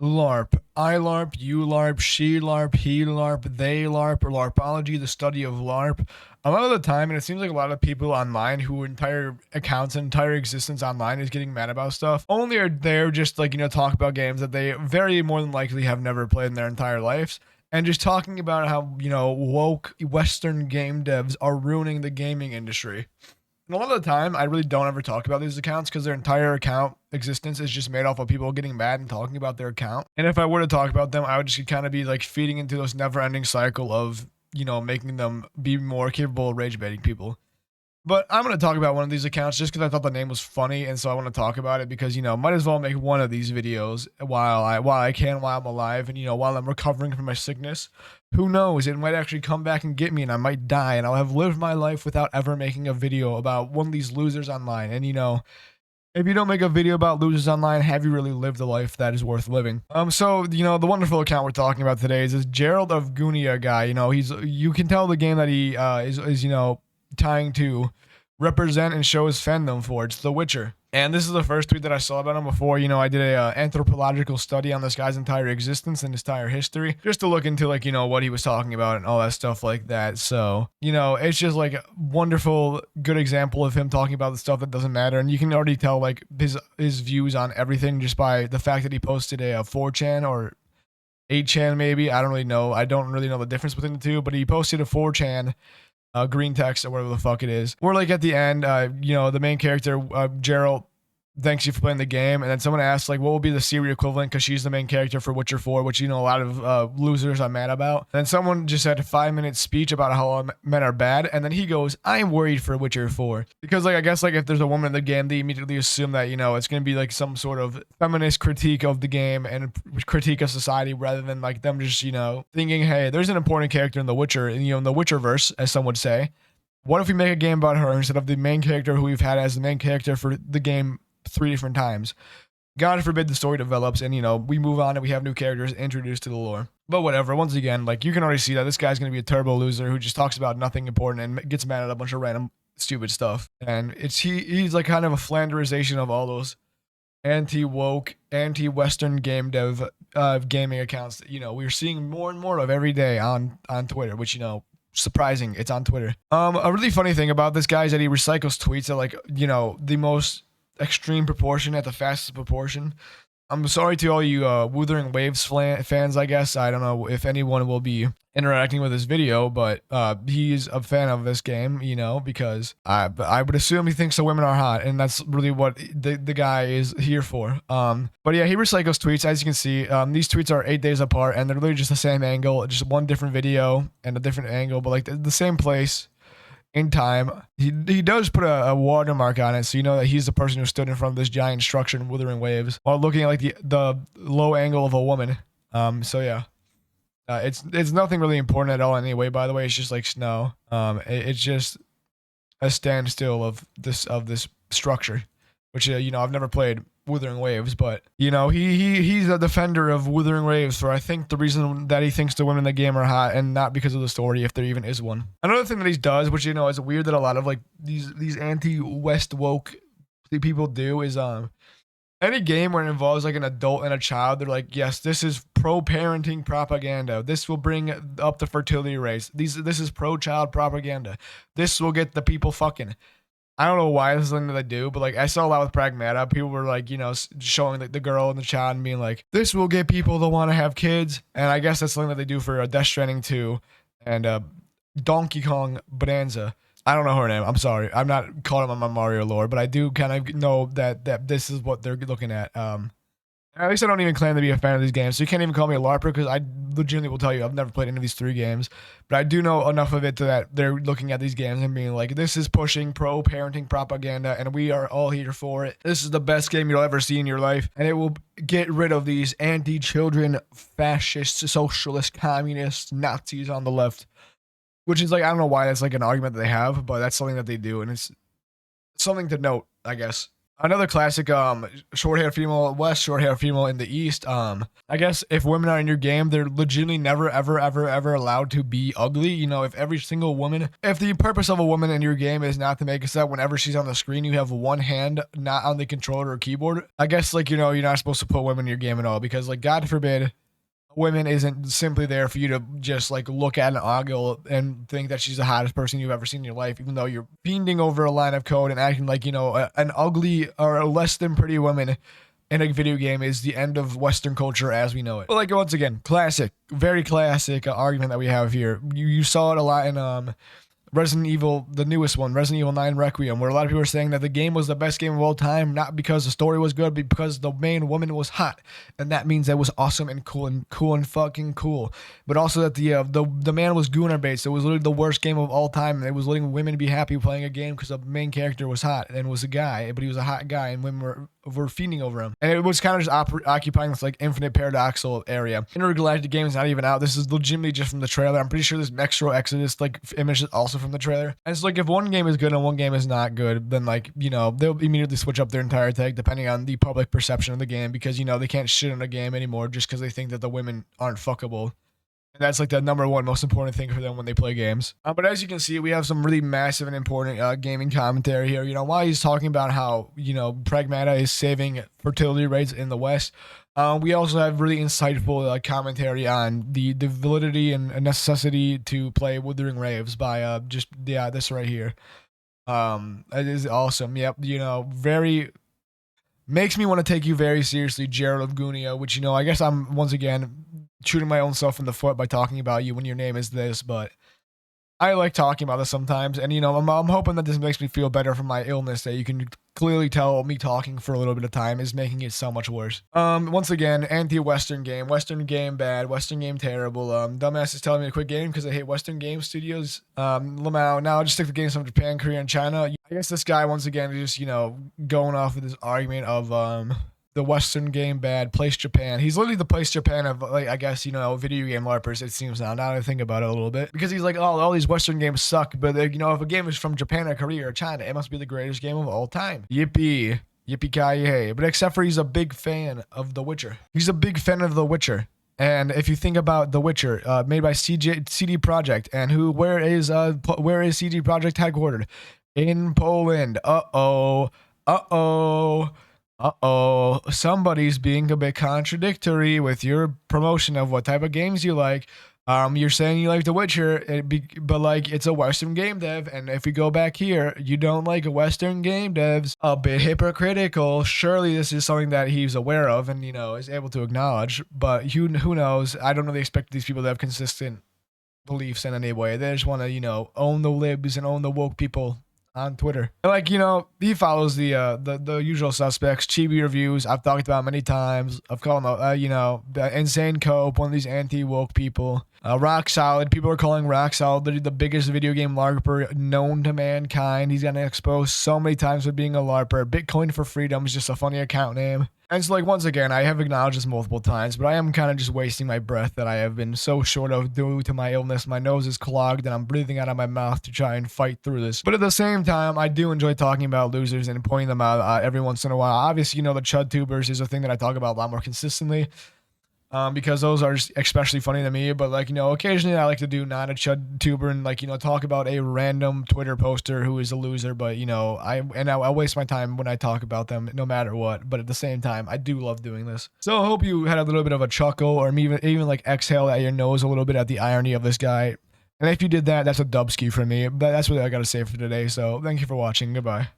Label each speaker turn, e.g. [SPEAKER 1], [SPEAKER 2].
[SPEAKER 1] LARP. I LARP, you LARP, she LARP, he LARP, they LARP, or LARPology, the study of LARP. A lot of the time, and it seems like a lot of people online who entire accounts and entire existence online is getting mad about stuff, only are there just like, talk about games that they very more than likely have never played in their entire lives. And just talking about how, woke Western game devs are ruining the gaming industry. And a lot of the time, I really don't ever talk about these accounts because their entire account existence is just made off of people getting mad and talking about their account. And if I were to talk about them, I would just kind of be like feeding into this never ending cycle of, making them be more capable of rage baiting people. But I'm going to talk about one of these accounts just because I thought the name was funny, and so I want to talk about it because, might as well make one of these videos while I'm alive, and, while I'm recovering from my sickness. Who knows? It might actually come back and get me, and I might die, and I'll have lived my life without ever making a video about one of these losers online. And, if you don't make a video about losers online, have you really lived a life that is worth living? So, the wonderful account we're talking about today is this Gerald of Gunia guy. You can tell the game that he is trying to represent and show his fandom for. It's The Witcher. And this is the first tweet that I saw about him before. I did a anthropological study on this guy's entire existence and his entire history, just to look into what he was talking about and all that stuff like that. So, it's just like a wonderful, good example of him talking about the stuff that doesn't matter. And you can already tell like his views on everything just by the fact that he posted a 4chan or 8chan maybe. I don't really know. I don't really know the difference between the two, but he posted a 4chan green text or whatever the fuck it is. Or like at the end, the main character, Gerald, thanks you for playing the game. And then someone asked like, what will be the Siri equivalent? Because she's the main character for Witcher 4, which, a lot of losers are mad about. And then someone just had a 5-minute speech about how men are bad. And then he goes, I am worried for Witcher 4. Because I guess if there's a woman in the game, they immediately assume that, it's going to be like some sort of feminist critique of the game and critique of society rather than like them just, thinking, hey, there's an important character in The Witcher, in the Witcherverse, as some would say. What if we make a game about her instead of the main character who we've had as the main character for the game 3 different times? God forbid the story develops and, we move on and we have new characters introduced to the lore. But whatever, once again, you can already see that this guy's going to be a turbo loser who just talks about nothing important and gets mad at a bunch of random stupid stuff. And he's like kind of a flanderization of all those anti-woke, anti-Western game dev gaming accounts that, we're seeing more and more of every day on Twitter, which, surprising, it's on Twitter. A really funny thing about this guy is that he recycles tweets at the most extreme proportion, at the fastest proportion. I'm sorry to all you Wuthering Waves fans, I guess. I don't know if anyone will be interacting with this video, but he's a fan of this game, because I would assume he thinks the women are hot, and that's really what the guy is here for. But yeah, he recycles tweets, as you can see. These tweets are 8 days apart, and they're literally just the same angle, just one different video and a different angle, but the same place in time. He does put a watermark on it, so you know that he's the person who stood in front of this giant structure in Wuthering Waves while looking at the low angle of a woman. So yeah, it's nothing really important at all anyway. By the way, it's just like snow. It's just a standstill of this structure, which I've never played Wuthering Waves, but he's a defender of Wuthering Waves for I think the reason that he thinks the women in the game are hot and not because of the story, if there even is one. Another thing that he does, which is weird that a lot of these anti-West woke people do, is any game where it involves an adult and a child, they're like, yes, this is pro-parenting propaganda. This will bring up the fertility rates. This is pro-child propaganda. This will get the people fucking. I don't know why this is something that they do, but I saw a lot with Pragmata. People were showing the girl and the child and being like, this will get people to want to have kids. And I guess that's something that they do for Death Stranding 2 and Donkey Kong Bonanza. I don't know her name. I'm sorry. I'm not caught up on my Mario lore, but I do kind of know that this is what they're looking at. At least I don't even claim to be a fan of these games, so you can't even call me a LARPer because I legitimately will tell you I've never played any of these 3 games, but I do know enough of it that they're looking at these games and being like, this is pushing pro-parenting propaganda, and we are all here for it. This is the best game you'll ever see in your life, and it will get rid of these anti-children, fascist, socialist, communist, Nazis on the left, which is I don't know why that's an argument that they have, but that's something that they do, and it's something to note, I guess. Another classic, short hair female west, short hair female in the east. I guess if women are in your game, they're legitimately never, ever, ever, ever allowed to be ugly. You know, if every single woman, if the purpose of a woman in your game is not to make it so that whenever she's on the screen, you have one hand not on the controller or keyboard. I guess like, you know, you're not supposed to put women in your game at all because like, God forbid, women isn't simply there for you to just like look at an ogle and think that she's the hottest person you've ever seen in your life, even though you're fiending over a line of code and acting like, you know, an ugly or a less than pretty woman in a video game is the end of Western culture as we know it. But like, once again, classic, very classic argument that we have here. You saw it a lot in Resident Evil, the newest one, Resident Evil 9 Requiem, where a lot of people are saying that the game was the best game of all time, not because the story was good, but because the main woman was hot, and that means that was awesome and cool and fucking cool. But also that the man was gooner based. It was literally the worst game of all time, and it was letting women be happy playing a game because the main character was hot and was a guy, but he was a hot guy, and women were fiending over him, and it was kind of just occupying this like infinite paradoxal area. Intergalactic game is not even out. This is legitimately just from the trailer. I'm pretty sure this Metro Exodus like image is also from the trailer. And it's like if one game is good and one game is not good, then like, you know, they'll immediately switch up their entire tag depending on the public perception of the game, because you know they can't shit on a game anymore just because they think that the women aren't fuckable. And that's like the number one most important thing for them when they play games. But as you can see, we have some really massive and important gaming commentary here. You know, while he's talking about how, you know, Pragmata is saving fertility rates in the West, we also have really insightful commentary on the validity and necessity to play Withering Raves by this right here. It is awesome. Yep, you know, very makes me want to take you very seriously, Gerald of Gunia, which, you know, I guess I'm once again shooting my own self in the foot by talking about you when your name is this, but I like talking about this sometimes, and you know, I'm hoping that this makes me feel better from my illness. That you can clearly tell me talking for a little bit of time is making it so much worse. Once again, anti-Western game bad, Western game terrible. Dumbass is telling me to quit game because I hate Western game studios. Lamau, now I'll just stick to games from Japan, Korea, and China. I guess this guy once again is just, you know, going off with this argument of the Western game bad, place Japan. He's literally the place Japan of, like, I guess, you know, video game LARPers, it seems now that I think about it a little bit. Because he's like, oh, all these Western games suck, but, you know, if a game is from Japan or Korea or China, it must be the greatest game of all time. Yippee. Yippee-ki-yay. But except for he's a big fan of The Witcher. He's a big fan of The Witcher. And if you think about The Witcher, made by CD Projekt, and where is CD Projekt headquartered? In Poland. Uh-oh. Somebody's being a bit contradictory with your promotion of what type of games you like. You're saying you like The Witcher, but like it's a Western game dev, and if we go back here, you don't like Western game devs. A bit hypocritical. Surely this is something that he's aware of and, you know, is able to acknowledge, but who knows? I don't really expect these people to have consistent beliefs in any way. They just want to, you know, own the libs and own the woke people on Twitter. And like, you know, he follows the usual suspects. Chibi reviews, I've talked about many times. I've called him, you know, the Insane Cope, one of these anti-woke people. Rock Solid, people are calling Rock Solid the biggest video game LARPer known to mankind. He's gotten exposed so many times for being a LARPer. Bitcoin for Freedom is just a funny account name. And so, like, once again, I have acknowledged this multiple times, but I am kind of just wasting my breath that I have been so short of due to my illness. My nose is clogged and I'm breathing out of my mouth to try and fight through this. But at the same time, I do enjoy talking about losers and pointing them out every once in a while. Obviously, you know, the Chud tubers is a thing that I talk about a lot more consistently. Because those are especially funny to me, but like, you know, occasionally I like to do not a Chud tuber and, like, you know, talk about a random Twitter poster who is a loser, but, you know, I waste my time when I talk about them no matter what, but at the same time I do love doing this. So I hope you had a little bit of a chuckle, or even like exhale at your nose a little bit at the irony of this guy, and if you did that, that's a dubski for me. But that's what I gotta say for today, so thank you for watching. Goodbye.